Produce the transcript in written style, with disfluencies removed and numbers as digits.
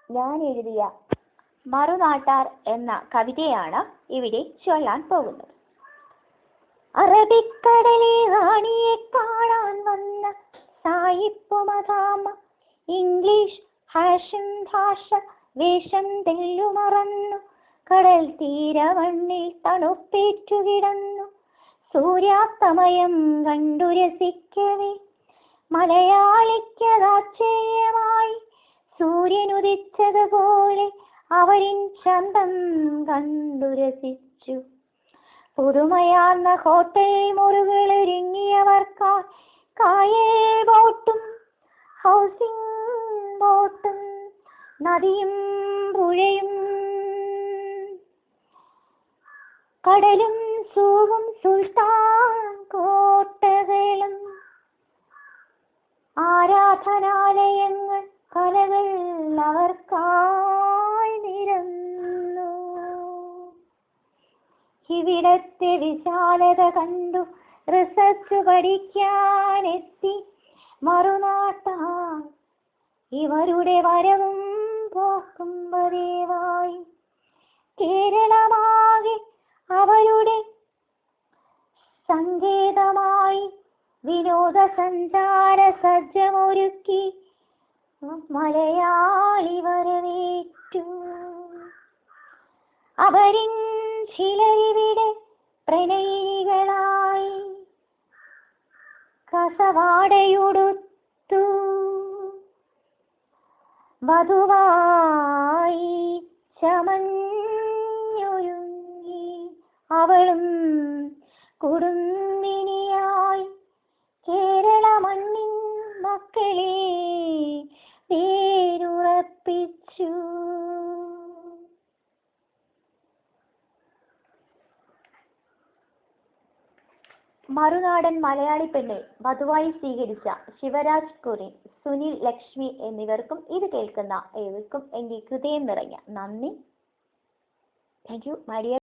ഞാൻ എഴുതിയ മറുനാട്ടാർ എന്ന കവിതയാണ് ഇവിടെ ചൊല്ലാൻ പോകുന്നത്. അറബിക്കടലിൽ റാണിയെ കാണാൻ വന്ന സായിപ്പുമതാമ ഇംഗ്ലീഷ് ഹാഷിം ഭാഷ വേഷം തെല്ലുമറന്നു. കടൽ തീരമണ്ണിൽ തണുപ്പേറ്റുകിടന്നു. സൂര്യാസ്തമയം കണ്ടു രസിക്കവേ മലയാളിക്കതാശ്ചര്യമായി. സൂര്യനുദിച്ചതുപോലെ അവരിൻ ചന്തം കണ്ടു രസിച്ചു. പുതുമയാർന്ന ഹോട്ടൽ മുറികളൊരുങ്ങിയവർക്കാ കായൽ ബോട്ടും ഹൗസിംഗ് ബോട്ടും നദിയും പുഴയും കടലും സൂവും സുൽത്താൻ കോട്ടകളും ആരാധനാലയങ്ങൾ കലകൾ അവർക്കായി നിരന്നു. ഇവിടത്തെ വിശാലത കണ്ടു റിസർച്ച് പഠിക്കാനെത്തി മറുനാട്ടാർ ഇവരുടെ വരവും പോക്കും പതിവായി. കേരളമാകെ അവരുടെ സങ്കേതമായി വിനോദസഞ്ചാര സജ്ജമൊരുക്കി മലയാളി വരവേറ്റു. അവരിൻ ചിലരിവിടെ പ്രണയിനികളായി കസവാടയുടുത്തു വധുവായി ചമഞ്ഞൊരുങ്ങി. അവളും കുടുംബിനിയായി കേരള മണ്ണിൻ മക്കളെ പേരുറപ്പിച്ചു. മറുനാടൻ മലയാളി പെണ്ണെ വധുവായി സ്വീകരിച്ച ശിവരാജ് കുര്യൻ, സുനിൽ, ലക്ഷ്മി എന്നിവർക്കും ഇത് കേൾക്കുന്ന ഏവർക്കും എൻ്റെ ഹൃദയം നിറഞ്ഞ നന്ദി. Thank you my dear.